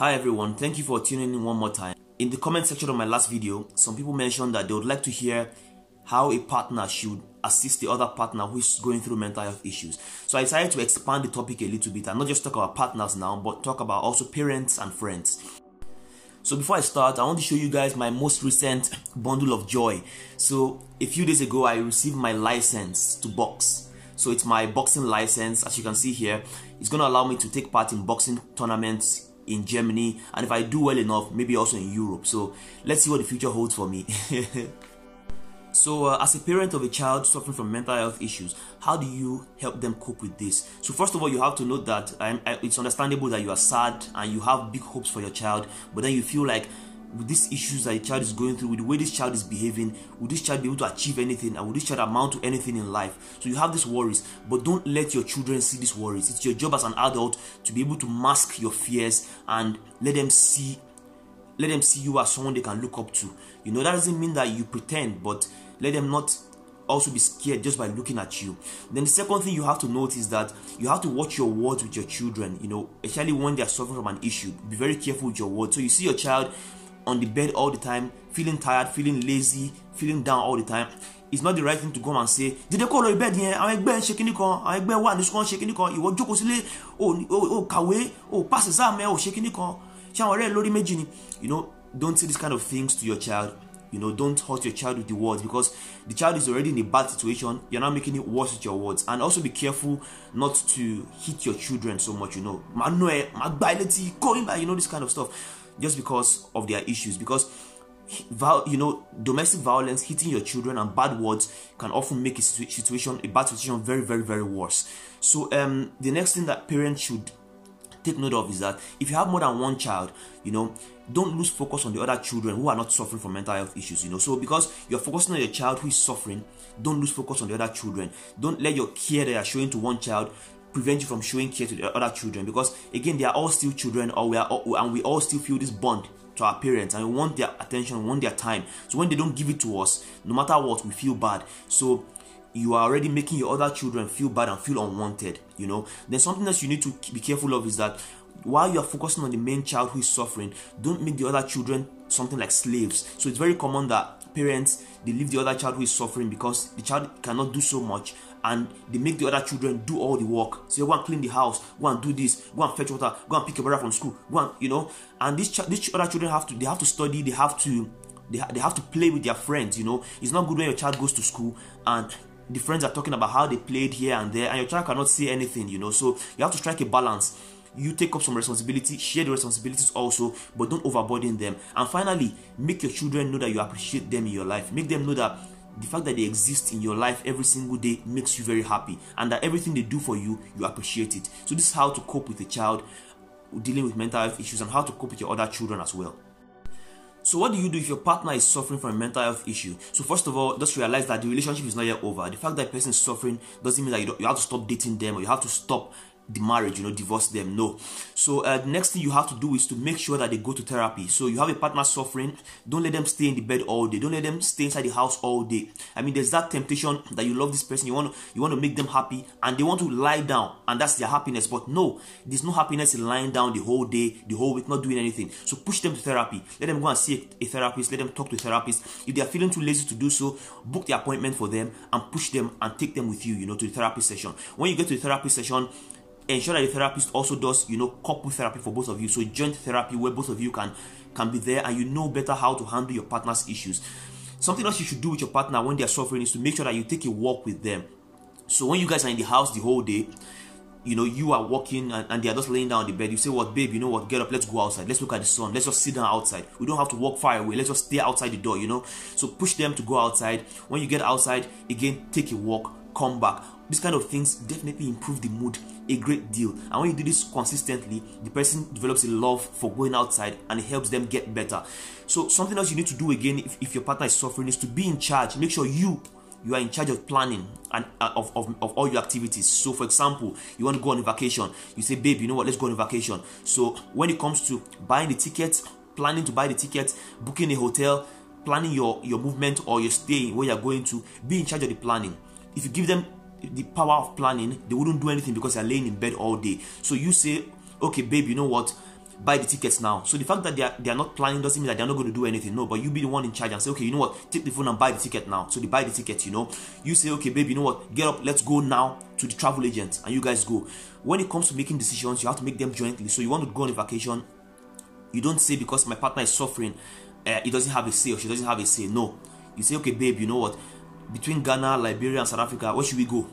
Hi everyone, thank you for tuning in one more time. In the comment section of my last video, some people mentioned that they would like to hear how a partner should assist the other partner who is going through mental health issues. So I decided to expand the topic a little bit and not just talk about partners now, but talk about also parents and friends. So before I start, I want to show you guys my most recent bundle of joy. So a few days ago, I received my license to box. So it's my boxing license, as you can see here. It's going to allow me to take part in boxing tournaments in Germany, and if I do well enough, maybe also in Europe. So let's see what the future holds for me. So as a parent of a child suffering from mental health issues, how do you help them cope with this? So first of all, you have to note that it's understandable that you are sad and you have big hopes for your child, but then you feel like with these issues that the child is going through, with the way this child is behaving, will this child be able to achieve anything, and will this child amount to anything in life? So you have these worries, but don't let your children see these worries. It's your job as an adult to be able to mask your fears and let them see you as someone they can look up to. You know, that doesn't mean that you pretend, but let them not also be scared just by looking at you. Then the second thing you have to note is that you have to watch your words with your children, you know, especially when they are suffering from an issue. Be very careful with your words. So you see your child on the bed all the time, feeling tired, feeling lazy, feeling down all the time. It's not the right thing to come and say, did they call your bed here? I'm going shaking it on, I'm going one, this one shaking it on, you want to oh, kawe, oh, pass exam, oh, shaking it on. You know, don't say these kind of things to your child. You know, don't hurt your child with the words, because the child is already in a bad situation. You're not making it worse with your words. And also be careful not to hit your children so much, you know. You know, this kind of stuff. Just because of their issues. Because, you know, domestic violence, hitting your children, and bad words can often make a bad situation very, very, very worse. So the next thing that parents should take note of is that if you have more than one child, you know, don't lose focus on the other children who are not suffering from mental health issues, you know. So because you're focusing on your child who is suffering, don't lose focus on the other children. Don't let your care that you're showing to one child prevent you from showing care to the other children, because again, they are all still children, and we all still feel this bond to our parents, and we want their attention, we want their time. So when they don't give it to us, no matter what, we feel bad. So you are already making your other children feel bad and feel unwanted, you know. Then something else you need to be careful of is that while you are focusing on the main child who is suffering, don't make the other children something like slaves. So it's very common that parents, they leave the other child who is suffering because the child cannot do so much, and they make the other children do all the work. So go and clean the house, go and do this, go and fetch water, go and pick your brother from school, go and, you know. And these other children have to study, they have to play with their friends, you know. It's not good when your child goes to school and the friends are talking about how they played here and there, and your child cannot say anything, you know. So you have to strike a balance. You take up some responsibility, share the responsibilities also, but don't overburden them. And finally, make your children know that you appreciate them in your life. Make them know that the fact that they exist in your life every single day makes you very happy, and that everything they do for you, you appreciate it. So this is how to cope with a child dealing with mental health issues, and how to cope with your other children as well. So what do you do if your partner is suffering from a mental health issue? So first of all, just realize that the relationship is not yet over. The fact that a person is suffering doesn't mean that you have to stop dating them, or you have to stop the marriage, you know, divorce them. No. So the next thing you have to do is to make sure that they go to therapy. So you have a partner suffering, don't let them stay in the bed all day, don't let them stay inside the house all day. I mean, there's that temptation that you love this person, you want to make them happy, and they want to lie down, and that's their happiness. But no, there's no happiness in lying down the whole day, the whole week, not doing anything. So push them to therapy. Let them go and see a therapist, let them talk to a therapist. If they are feeling too lazy to do so, book the appointment for them and push them and take them with you, you know, to the therapy session. When you get to the therapy session, ensure that the therapist also does, you know, couple therapy for both of you. So joint therapy where both of you can be there, and you know better how to handle your partner's issues. Something else you should do with your partner when they are suffering is to make sure that you take a walk with them. So when you guys are in the house the whole day, you know, you are walking and they are just laying down on the bed, you say, what, babe, you know what, get up, let's go outside, let's look at the sun, let's just sit down outside. We don't have to walk far away, let's just stay outside the door, you know. So push them to go outside. When you get outside, again, take a walk, come back. These kind of things definitely improve the mood a great deal. And when you do this consistently, the person develops a love for going outside, and it helps them get better. So something else you need to do again if your partner is suffering is to be in charge. Make sure you are in charge of planning and of all your activities. So for example, you want to go on a vacation, you say, babe, you know what, let's go on a vacation. So when it comes to buying the tickets, planning to buy the tickets, booking a hotel, planning your movement or your stay where you're going to, be in charge of the planning. If you give them the power of planning, they wouldn't do anything because they're laying in bed all day. So you say, okay, babe, you know what, buy the tickets now. So the fact that they are not planning doesn't mean that they're not going to do anything. No, but you be the one in charge and say, okay, you know what, take the phone and buy the ticket now. So they buy the ticket, you know. You say, okay, babe, you know what, get up, let's go now to the travel agent, and you guys go. When it comes to making decisions, you have to make them jointly. So you want to go on a vacation, you don't say because my partner is suffering, he doesn't have a say or she doesn't have a say. No, you say, okay, babe, you know what, between Ghana, Liberia, and South Africa, where should we go?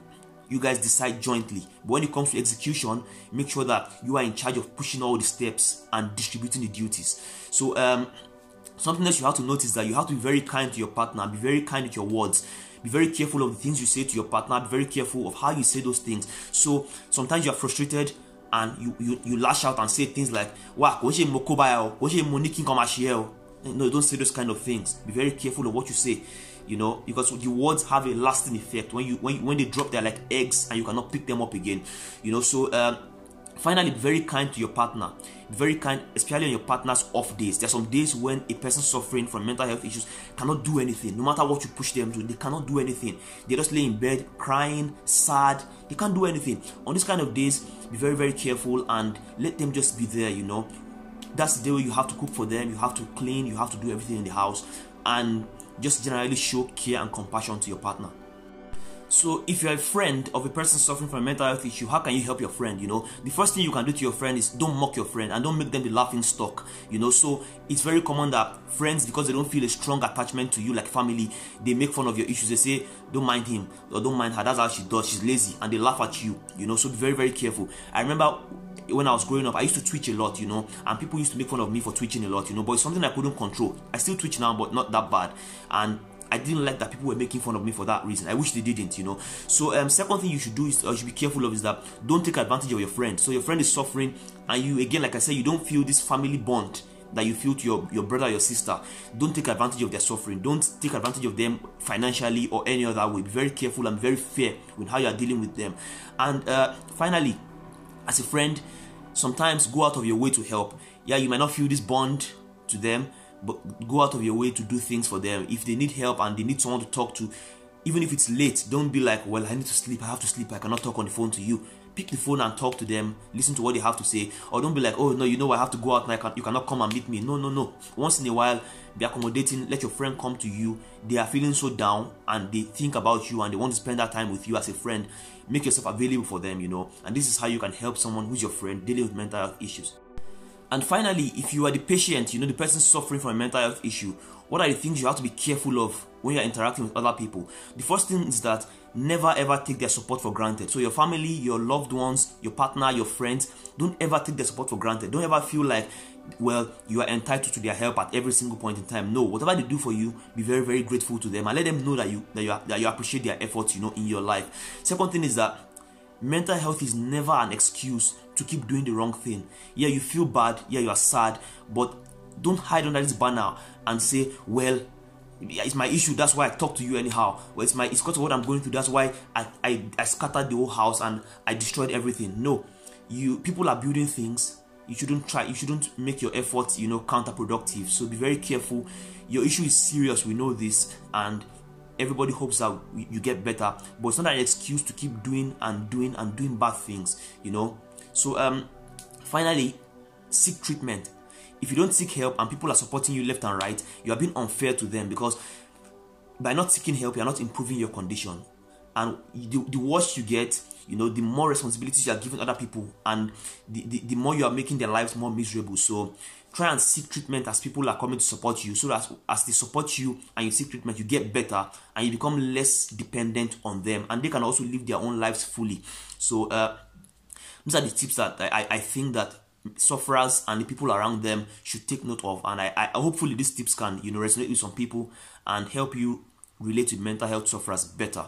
You guys decide jointly. But when it comes to execution, make sure that you are in charge of pushing all the steps and distributing the duties. So something else you have to notice that you have to be very kind to your partner, be very kind with your words, be very careful of the things you say to your partner, be very careful of how you say those things. So sometimes you are frustrated and you lash out and say things like, wow, no, don't say those kind of things. Be very careful of what you say, you know, because the words have a lasting effect. When they drop, they're like eggs and you cannot pick them up again, you know. So finally, be very kind to your partner. Be very kind, especially on your partner's off days. There are some days when a person suffering from mental health issues cannot do anything. No matter what you push them to, they cannot do anything. They just lay in bed crying, sad. They can't do anything. On these kind of days, be very, very careful and let them just be there, you know. That's the day where you have to cook for them, you have to clean, you have to do everything in the house, and just generally show care and compassion to your partner. So if you're a friend of a person suffering from a mental health issue, how can you help your friend? You know, the first thing you can do to your friend is don't mock your friend and don't make them the laughing stock. You know, so it's very common that friends, because they don't feel a strong attachment to you like family, they make fun of your issues. They say, don't mind him or don't mind her, that's how she does, she's lazy, and they laugh at you, you know. So be very, very careful. I remember when I was growing up, I used to twitch a lot, you know, and people used to make fun of me for twitching a lot, you know, but it's something I couldn't control. I still twitch now, but not that bad. And I didn't like that people were making fun of me for that reason. I wish they didn't, you know. So second thing you should do is, or you should be careful of, is that don't take advantage of your friend. So your friend is suffering and you, again, like I said, you don't feel this family bond that you feel to your brother or your sister. Don't take advantage of their suffering. Don't take advantage of them financially or any other way. Be very careful and very fair with how you are dealing with them. And finally, as a friend, sometimes go out of your way to help. Yeah, you might not feel this bond to them, but go out of your way to do things for them. If they need help and they need someone to talk to, even if it's late, don't be like, well, I need to sleep, I have to sleep, I cannot talk on the phone to you. Pick the phone and talk to them, listen to what they have to say. Or don't be like, oh no, you know I have to go out now, you cannot come and meet me. No. Once in a while, be accommodating, let your friend come to you. They are feeling so down and they think about you and they want to spend that time with you as a friend. Make yourself available for them, you know. And this is how you can help someone who's your friend dealing with mental health issues. And finally, if you are the patient, you know, the person suffering from a mental health issue, what are the things you have to be careful of when you're interacting with other people? The first thing is that never ever take their support for granted. So your family, your loved ones, your partner, your friends, don't ever take their support for granted. Don't ever feel like, well, you are entitled to their help at every single point in time. No, whatever they do for you, be very, very grateful to them and let them know that you appreciate their efforts, you know, in your life. Second thing is that mental health is never an excuse to keep doing the wrong thing. Yeah, you feel bad, yeah, you are sad, but don't hide under this banner and say, well, it's my issue, that's why I talk to you anyhow. Well, it's because of what I'm going through, that's why I scattered the whole house and I destroyed everything. No, people are building things. You shouldn't make your efforts, you know, counterproductive. So be very careful. Your issue is serious, we know this, and everybody hopes that you get better, but it's not an excuse to keep doing bad things, you know. So finally, seek treatment. If you don't seek help and people are supporting you left and right, you are being unfair to them, because by not seeking help, you are not improving your condition. And the worse you get, you know, the more responsibilities you are giving other people, and the more you are making their lives more miserable. So try and seek treatment as people are coming to support you, so that as they support you and you seek treatment, you get better and you become less dependent on them, and they can also live their own lives fully. So these are the tips that I think that sufferers and the people around them should take note of, and I hopefully these tips can, you know, resonate with some people and help you relate with mental health sufferers better.